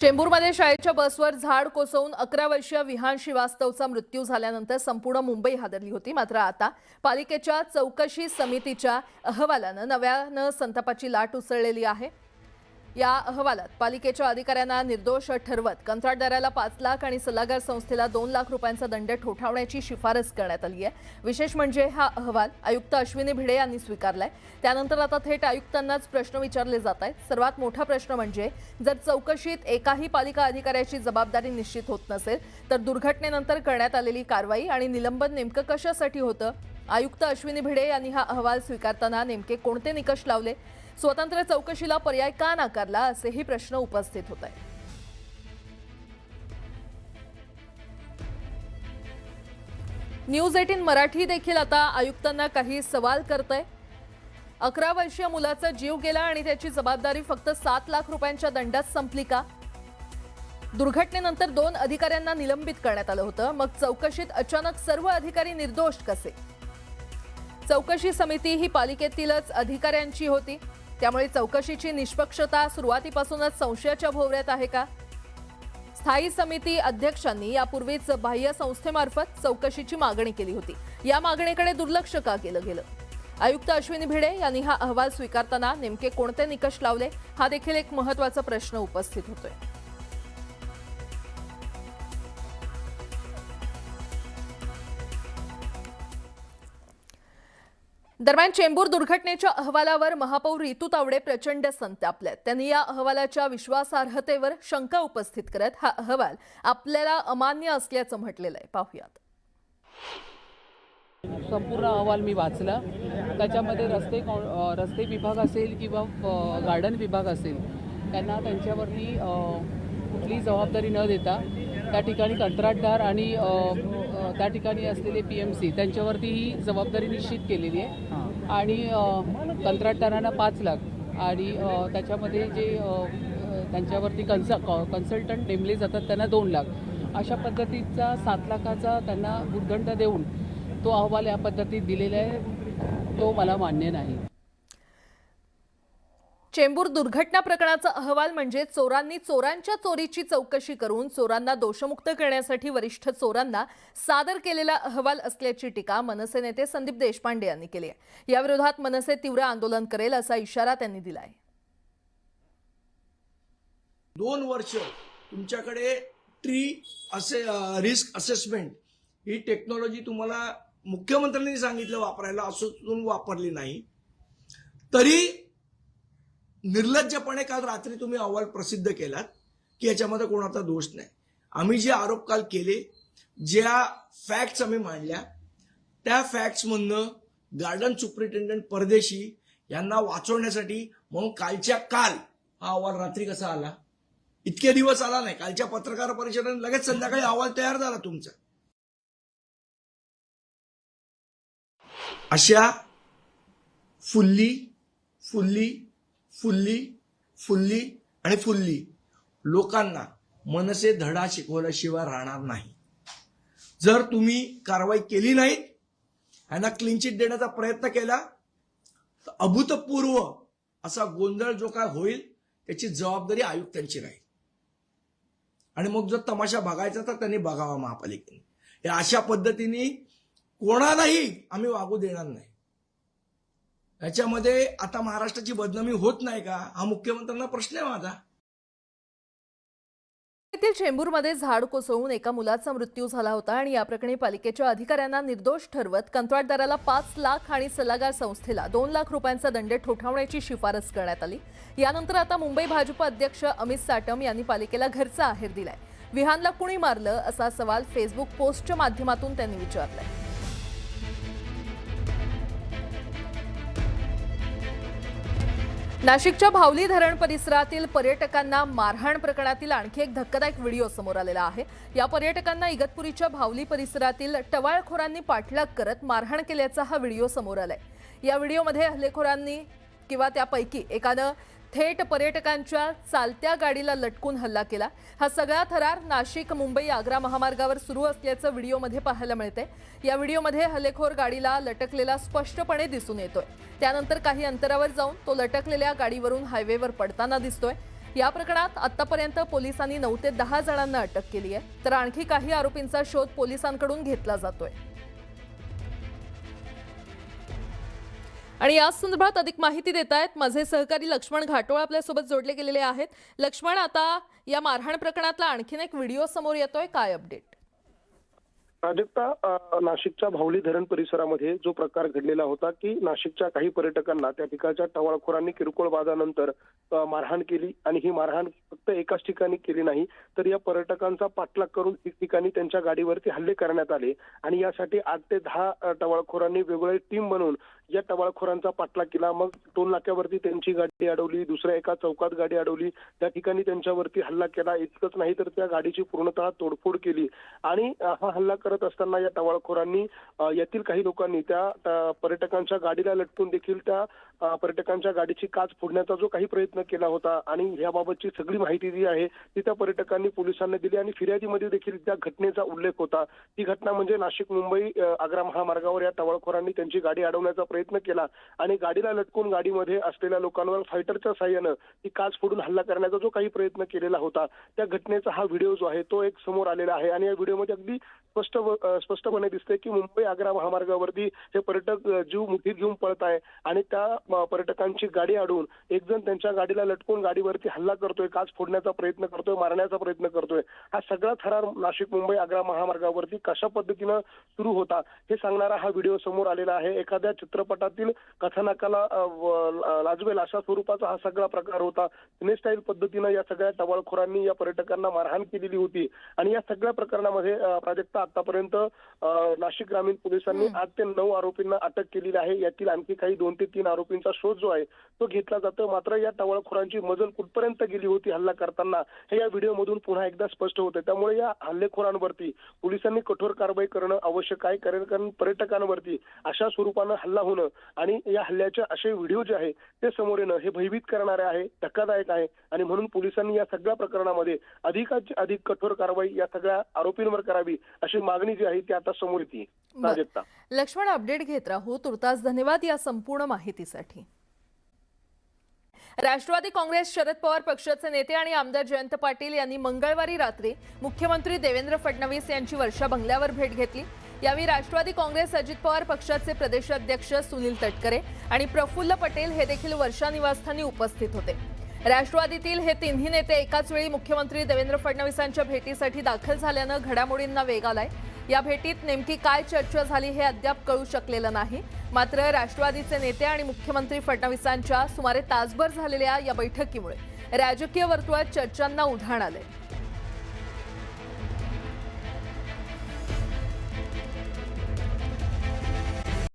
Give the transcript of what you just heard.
चेंबूरमध्ये शाळेच्या बसवर झाड कोसळून 11 वर्षीय विहान श्रीवास्तवचा मृत्यू झाल्यानंतर संपूर्ण मुंबई हादरली होती। मात्र आता पालिकेच्या चौकशी समितीच्या अहवालानं नव्यानं संतापाची लाट उसळलेली आहे। या अहवालात पालिकेच्या अधिकाऱ्यांना निर्दोष ठरवत कंत्राटदाराला 5 लाख आणि सल्लागार संस्थेला 2 लाख रुपयांचा दंड ठोठावण्याची शिफारस करण्यात आली आहे। विशेष म्हणजे हा अहवाल आयुक्त अश्विनी भिडे यांनी स्वीकारलाय। त्यानंतर आता थेट आयुक्तांनाच प्रश्न विचारले जात आहेत। सर्वात मोठा प्रश्न म्हणजे जर चौकशीत एकाही पालिका अधिकाऱ्याची जबाबदारी निश्चित होत नसेल तर दुर्घटनेनंतर करण्यात आलेली कारवाई आणि निलंबन नेमकं कशासाठी होतं? आयुक्त अश्विनी भिडे यांनी हा अहवाल स्वीकारताना नेमके कोणते निकष लावले? स्वतंत्र चौकशीला पर्याय का नाकारला असेही प्रश्न उपस्थित होत आहेत। न्यूज 18 मराठी देखील आता आयुक्तांना काही सवाल करतंय। 11 वर्षीय मुलाचा जीव गेला आणि त्याची जबाबदारी फक्त 7 लाख रुपयांच्या दंडात संपली का? दुर्घटनेनंतर 2 अधिकाऱ्यांना निलंबित करण्यात आलं होतं, मग चौकशीत अचानक सर्व अधिकारी निर्दोष कसे? चौकशी समिती ही पालिकेतीलच अधिकाऱ्यांची होती, त्यामुळे चौकशीची निष्पक्षता सुरुवातीपासूनच संशयाच्या भोवऱ्यात आहे का? स्थायी समिती अध्यक्षांनी यापूर्वीच बाह्य संस्थेमार्फत चौकशीची मागणी केली होती। या मागणीकडे दुर्लक्ष का केलं गेलं? आयुक्त अश्विनी भिडे यांनी हा अहवाल स्वीकारताना नेमके कोणते निकष लावले? हा देखील एक महत्त्वाचा प्रश्न उपस्थित होतोय। दरम्यान चेंबूर दुर्घटनेच्या अहवालावर महापौर रितू तावडे प्रचंड संतापल्यात। त्यांनी या अहवालाच्या विश्वासार्हतेवर शंका उपस्थित करत हा अहवाल आपल्याला अमान्य असल्याचं म्हटलेलं आहे। पाहूयात। संपूर्ण अहवाल मी वाचला। त्याच्यामध्ये रस्ते विभाग असेल किंवा गार्डन विभाग असेल त्यांना त्यांच्यावरती कुठलीही जबाबदारी न देता त्या ठिकाणी कंत्राटदार आणि त्या ठिकाणी असलेले PMC त्यांच्यावरती ही जबाबदारी निश्चित केलेली आहे आणि कंत्राटदारांना 5 लाख आणि त्याच्यामध्ये जे त्यांच्यावरती कन्सल्टंट नेमले जातात त्यांना 2 लाख अशा पद्धतीचा 7 लाखाचा त्यांना भूर्दंड देऊन तो अहवाल या पद्धतीत दिलेला आहे, तो मला मान्य नाही। चेंबूर दुर्घटना प्रकरणाचा अहवाल म्हणजे चोरांनी चोरांच्या चोरीची चौकशी करून चोरांना दोषमुक्त करण्यासाठी वरिष्ठ चोरांना सादर केलेला अहवाल असल्याची टीका मनसे नेते संदीप देशपांडे यांनी केली आहे। या विरोधात मनसे तीव्र आंदोलन करेल असा इशारा त्यांनी दिला आहे। 2 वर्ष तुमच्याकडे रिस्क असेसमेंट ही टेक्नॉलॉजी तुम्हाला मुख्यमंत्र्यांनी सांगितलं वापरायला, असून वापरली नाही, तरी निर्लज्जपणे काल रात्री तुम्ही अहवाल प्रसिद्ध केलात की याच्यामध्ये कोणाचा दोष नाही। आम्ही जे आरोप काल केले, ज्या फॅक्ट्स आम्ही मांडल्या, त्या फॅक्ट्समधनं गार्डन सुपरिटेंडंट परदेशी यांना वाचवण्यासाठी म्हणून कालच्या काल हा अहवाल रात्री कसा आला? इतके दिवस आला नाही। कालच्या पत्रकार परिषदेने लगेच संध्याकाळी अहवाल तयार झाला तुमचा। अशा फुल्ली लोकांना मनसे धडा शिकवल्याशिवाय राहणार नाही। जर तुम्ही कारवाई केली नाही, यांना क्लीन चिट देण्याचा प्रयत्न केला तर अभूतपूर्व असा गोंधळ जो काय होईल त्याची जबाबदारी आयुक्तांची राहील। आणि मग जर तमाशा बघायचा तर त्यांनी बघावा महापालिकेने। या अशा पद्धतीने कोणालाही आम्ही वागू देणार नाही। याच्यामध्ये आता महाराष्ट्राची बदनामी होत नाही का, हा मुख्यमंत्र्यांना प्रश्न आहे माझा। येथील चेंबूरमध्ये झाड कोसळून एका मुलाचा मृत्यू झाला होता आणि या प्रकरणी पालिकेच्या अधिकाऱ्यांना निर्दोष ठरवत कंत्राटदाराला 5 लाख आणि सल्लागार संस्थेला 2 लाख रुपयांचा दंड ठोठावण्याची शिफारस करण्यात आली। यानंतर आता मुंबई भाजप अध्यक्ष अमित साटम यांनी पालिकेला घरचा आहेर दिलाय। विहानला कुणी मारलं असा सवाल फेसबुक पोस्टच्या माध्यमातून त्यांनी विचारलाय। नाशिकच्या भावली धरण परिसरातील पर्यटकांना मारहाण प्रकरणातील आणखी एक धक्कादायक व्हिडिओ समोर आलेला आहे। या पर्यटकांना इगतपुरीच्या भावली परिसरातील टवाळखोरांनी पाठलाग करत मारहाण केल्याचा हा व्हिडिओ समोर आलाय। या व्हिडिओमध्ये हल्लेखोरांनी किंवा त्यापैकी एकानं थेट पर्यटकांच्या चालत्या गाडीला लटकून हल्ला केला। हा सगळा थरार नाशिक मुंबई आग्रा महामार्गावर सुरू असल्याचं व्हिडिओमध्ये पाहायला मिळते। या व्हिडिओमध्ये हल्लेखोर गाडीला लटकलेला स्पष्टपणे दिसून येतोय। त्यानंतर काही अंतरावर जाऊन तो लटकलेल्या गाडीवरून हायवेवर पडताना दिसतोय। या प्रकरणात आतापर्यंत पोलिसांनी 9 ते 10 जणांना अटक केली आहे, तर आणखी काही आरोपींचा शोध पोलिसांकडून घेतला जातोय. आणि या संदर्भात अधिक माहिती देत आहेत माझे सहकारी लक्ष्मण घाटोळ आपल्यासोबत जोडले गेलेले आहेत. लक्ष्मण, आता या मारहाण प्रकरणातला आणखीन एक व्हिडिओ समोर येतोय, काय अपडेट? प्राजक्ता, नाशिकच्या भावली धरण परिसरामध्ये जो प्रकार घडलेला होता की नाशिकच्या काही पर्यटकांना त्या ठिकाणच्या टवाळखोरांनी किरकोळ वादानंतर मारहाण केली आणि ही मारहाण फक्त एकाच ठिकाणी केली नाही तर या पर्यटकांचा पाठलाग करून ठिकठिकाणी त्यांच्या गाडीवरती हल्ले करण्यात आले आणि यासाठी 8 ते 10 टवाळखोरांनी वेगवेगळी टीम बनवून या टवाळखोरांचा पाठलाग केला. मग टोल नाक्यावरती त्यांची गाडी अडवली, दुसऱ्या एका चौकात गाडी अडवली, त्या ठिकाणी त्यांच्यावरती हल्ला केला. इतकंच नाही तर त्या गाडीची पूर्णतः तोडफोड केली आणि हा हल्ला करत असताना या टवाळखोरांनी यातील काही लोकांनी त्या पर्यटकांच्या गाडीला लटकून देखील त्या पर्यटकांच्या गाडीची काच फोडण्याचा जो काही प्रयत्न केला होता आणि याबाबतची सगळी माहिती जी आहे ती त्या पर्यटकांनी पोलिसांना दिली आणि फिर्यादीमध्ये देखील त्या घटनेचा उल्लेख होता. ती घटना म्हणजे नाशिक मुंबई आग्रा महामार्गावर या टवाळखोरांनी त्यांची गाडी अडवण्याचा प्रयत्न केला आणि गाडीला लटकून गाडीमध्ये असलेल्या लोकांवर फायटरच्या साह्यानं ती काच फोडून हल्ला करण्याचा जो काही प्रयत्न केलेला होता त्या घटनेचा हा व्हिडिओ जो आहे तो एक समोर आलेला आहे आणि या व्हिडिओमध्ये अगदी स्पष्टपणे दिसते की मुंबई आग्रा महामार्गावरती हे पर्यटक जीव मुठीत घेऊन पळत आहे आणि त्या पर्यटकांची गाडी अडवून एक जण त्यांच्या गाडीला लटकून गाडीवरती हल्ला करतोय, काच फोडण्याचा प्रयत्न करतोय, मारण्याचा प्रयत्न करतोय. हा सगळा थरार नाशिक मुंबई आग्रा महामार्गावरती कशा पद्धतीनं सुरू होता हे सांगणारा हा व्हिडिओ समोर आलेला आहे. एखाद्या चित्रपटातील कथानकाला लाजवेल अशा स्वरूपाचा हा सगळा प्रकार होता. सिनेस्टाईल पद्धतीनं या सगळ्या टवाळखोरांनी या पर्यटकांना मारहाण केलेली होती आणि या सगळ्या प्रकरणामध्ये प्राजक्ता आतापर्यंत नाशिक ग्रामीण पोलिसांनी 8 ते 9 आरोपींना अटक केलेली आहे. यातील आणखी काही 2 ते 3 आरोपींचा शोध जो आहे तो घेतला जातो. मात्र या टवाळखोरांची मजल कुठपर्यंत गेली होती हल्ला करताना हे या व्हिडिओमधून पुन्हा एकदा स्पष्ट होते. त्यामुळे या हल्लेखोरांवरती पोलिसांनी कठोर कारवाई करणं आवश्यक आहे, कारण पर्यटकांवरती अशा स्वरूपानं हल्ला होणं आणि या हल्ल्याचे असे व्हिडिओ जे आहे ते समोर येणं हे भयभीत करणारे आहे, धक्कादायक आहे आणि म्हणून पोलिसांनी या सगळ्या प्रकरणामध्ये अधिकाची अधिक कठोर कारवाई या सगळ्या आरोपींवर करावी अशी मागणी जी आहे ती आता समोर येते. प्राजक्ता, लक्ष्मण, अपडेट घेत राहू. तुर्तास धन्यवाद या संपूर्ण माहितीसाठी. राष्ट्रवादी काँग्रेस शरद पवार पक्षाचे नेते आणि आमदार जयंत पाटील यांनी मंगळवारी रात्री मुख्यमंत्री देवेंद्र फडणवीस यांची वर्षा बंगल्यावर भेट घेतली. यावेळी राष्ट्रवादी काँग्रेस अजित पवार पक्षाचे प्रदेशाध्यक्ष सुनील तटकरे आणि प्रफुल्ल पटेल हे देखील वर्षा निवासस्थानी उपस्थित होते. राष्ट्रवादीतील हे तिन्ही नेते एकाच वेळी मुख्यमंत्री देवेंद्र फडणवीसांच्या भेटीसाठी दाखल झाल्यानं घडामोडींना वेग आलाय. या भेटीत नेमकी काय चर्चा झाली हे अद्याप कळू शकलेलं नाही. मात्र राष्ट्रवादीचे नेते आणि मुख्यमंत्री फडणवीसांच्या सुमारे तासभर झालेल्या या बैठकीमुळे राजकीय वर्तुळात चर्चांना उधाण आलंय.